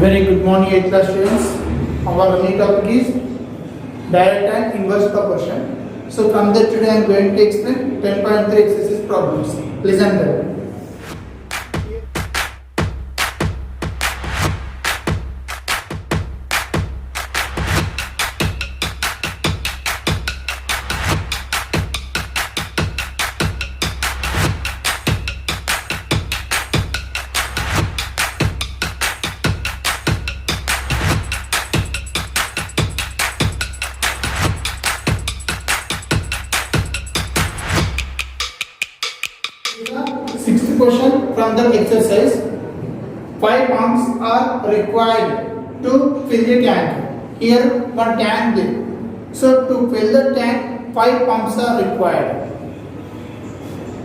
Very good morning, 8th class students. Our new topic is direct and inverse proportion. So from that today I am going to explain 10.3 exercise problems. Listen to it. 60th question from the exercise. 5 pumps are required to fill the tank. Here one tank is. So to fill the tank, 5 pumps are required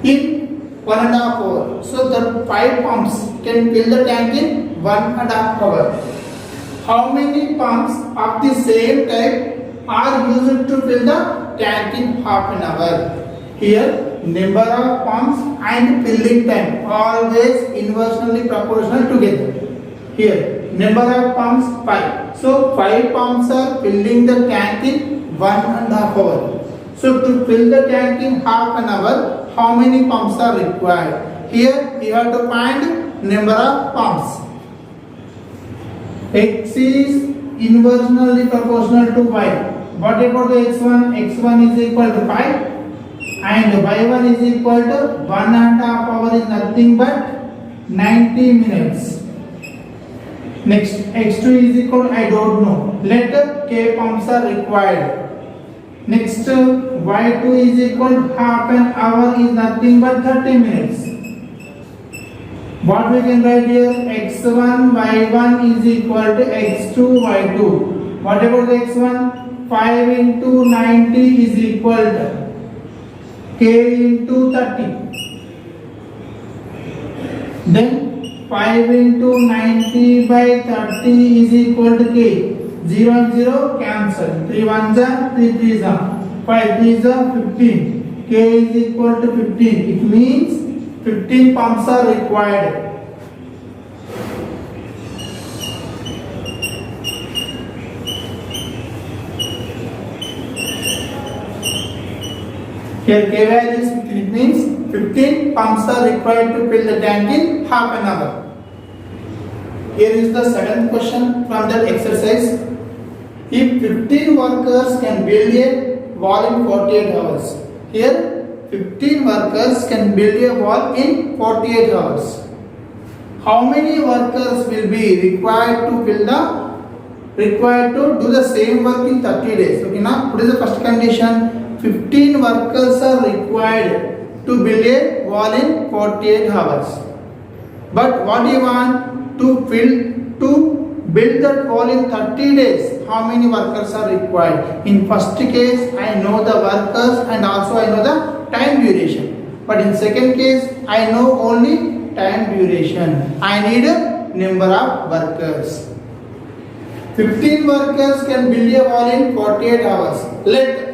in 1.5 hour. So the 5 pumps can fill the tank in 1.5 hour. How many pumps of the same type are used to fill the tank in half an hour? Here number of pumps and filling time always inversely proportional together. Here number of pumps 5. So 5 pumps are filling the tank in 1.5 hour. So to fill the tank in half an hour, how many pumps are required? Here you have to find number of pumps. X is inversely proportional to y. What about the x1? x1 is equal to 5. And y1 is equal to 1.5 hour is nothing but 90 minutes. Next, x2 is equal to I don't know. Let k pumps are required. Next, y2 is equal to half an hour is nothing but 30 minutes. What we can write here? x1 y1 is equal to x2 y2. What about the x1? 5 into 90 is equal to k into 30. Then 5 into 90 by 30 is equal to k. 0 and 0 cancel. 3 1s are 3 3s are 5 3s are 15. K is equal to 15. It means 15 pumps are required. Here K value is 15. It means 15 pumps are required to fill the tank in half an hour. Here is the second question from that exercise. If 15 workers can build a wall in 48 hours. Here 15 workers can build a wall in 48 hours. How many workers will be required to do the same work in 30 days? Okay, now what is the first condition? 15 workers are required to build a wall in 48 hours. But what do you want to build that wall in 30 days? How many workers are required? In first case, I know the workers and also I know the time duration. But in second case, I know only time duration. I need a number of workers. 15 workers can build a wall in 48 hours. Let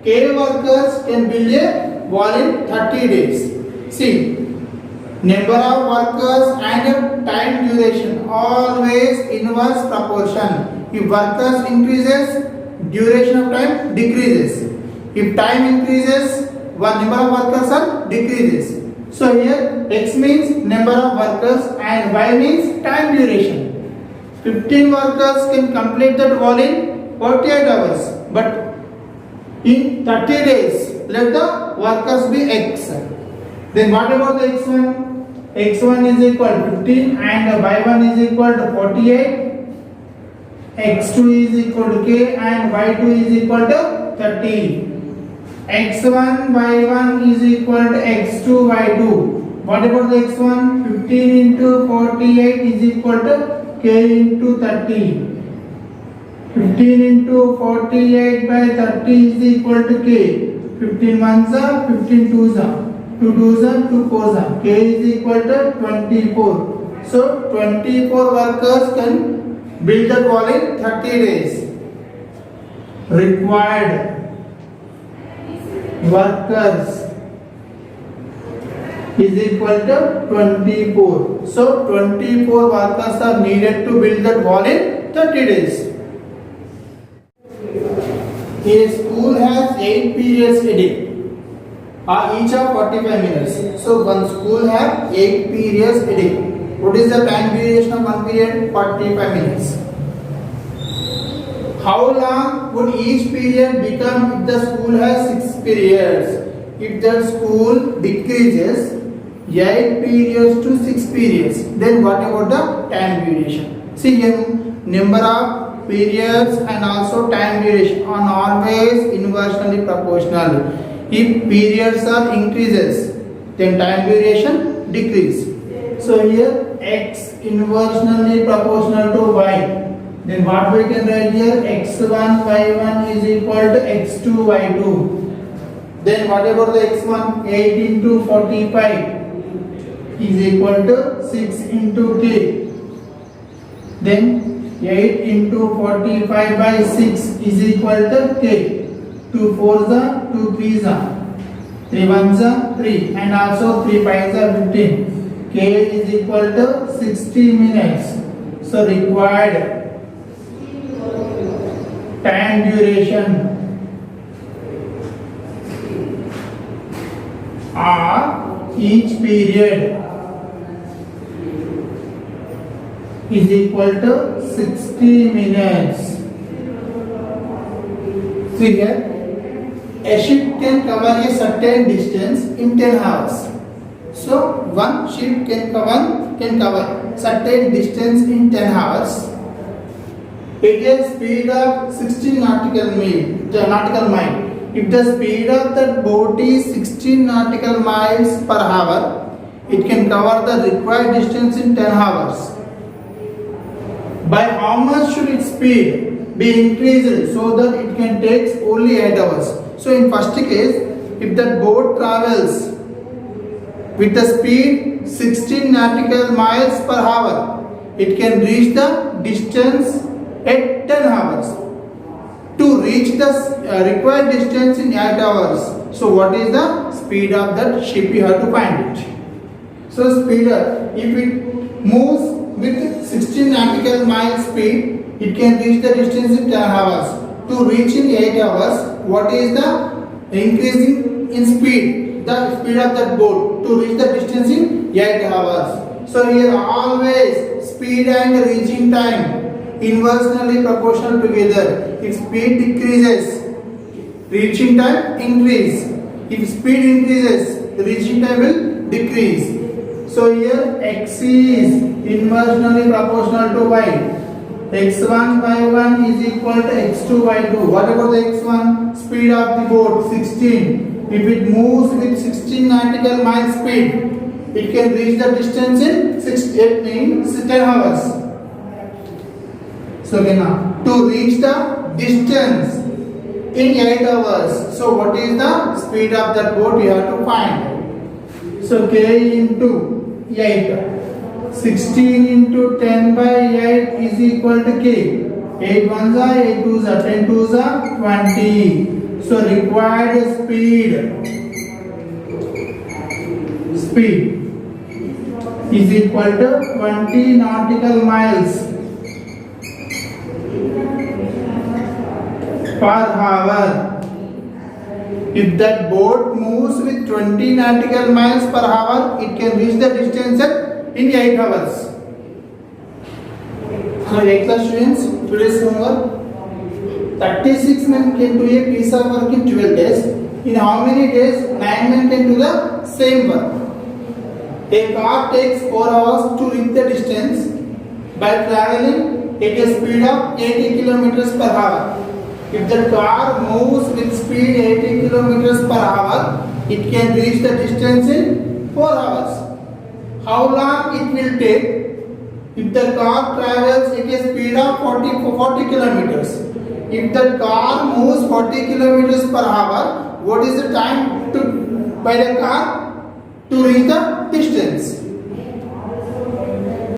k workers can build a wall in 30 days. See, number of workers and time duration always inverse proportion. If workers increases, duration of time decreases. If time increases, one number of workers are decreases. So here x means number of workers and y means time duration. 15 workers can complete that wall in 48 hours. But in 30 days, let the workers be x. Then what about the x1? x1 is equal to 15 and y1 is equal to 48. x2 is equal to k and y2 is equal to 30. x1 y1 is equal to x2 y2. What about the x1? 15 into 48 is equal to k into 30. 15 into 48 by 30 is equal to k. 15 ones are 15 twos are 2 twos are 2 fours are. K is equal to 24. So 24 workers can build the wall in 30 days. Required workers is equal to 24. So 24 workers are needed to build that wall in 30 days. A school has 8 periods a day, each of 45 minutes. So one school have 8 periods a day. What is the time duration of one period? 45 minutes. How long would each period become if the school has 6 periods? If the school decreases 8 periods to 6 periods, then what about the time duration? See here, number of periods and also time duration are always inversely proportional. If periods are increases, then time duration decrease. So here x inversely proportional to y. Then what we can write here? x1 y1 is equal to x2 y2. Then what about the x1? 8 into 45 is equal to 6 into k. Then 8 into 45 by 6 is equal to k. 2 4s are 2 3s are 3 1s are 3 and also 3 5s are 15. K is equal to 60 minutes. So required time duration or each period is equal to 60 minutes. See here, a ship can cover a certain distance in 10 hours. So one ship can cover certain distance in 10 hours. It has speed of 16 nautical mile. If the speed of that boat is 16 nautical miles per hour, it can cover the required distance in 10 hours. By how much should its speed be increased so that it can take only 8 hours? So in first case, if that boat travels with the speed 16 nautical miles per hour, it can reach the distance at 10 hours. To reach the required distance in 8 hours. So what is the speed of that ship? You have to find it. So speed, if it moves with 16 nautical miles speed, it can reach the distance in 10 hours. To reach in 8 hours, what is the increasing in speed? The speed of that boat to reach the distance in 8 hours. So here always speed and reaching time inversely proportional together. If speed decreases, reaching time increase. If speed increases, reaching time will decrease. So here x is inversely proportional to y. x1 y1 is equal to x2 y2. What about the x1? Speed of the boat 16. If it moves with 16 nautical miles speed, it can reach the distance in 10 hours. So now to reach the distance in 8 hours. So what is the speed of that boat? We have to find. So k into 8. 16 into 10 by 8 is equal to k. 8 1s are 8 2s are 10 2s are 20. So required speed is equal to 20 nautical miles per hour. If that boat moves with 20 nautical miles per hour, it can reach the distance in 8 hours. So 8 class students, today's homework. 36 men can do a piece of work in 12 days. In how many days 9 men can do the same work? A car takes 4 hours to reach the distance by traveling at a speed of 80 kilometers per hour. If the car moves with speed 80 kilometers per hour, it can reach the distance in 4 hours. How long it will take if the car travels at a speed of 40 kilometers? If the car moves 40 kilometers per hour, what is the time by the car to reach the distance?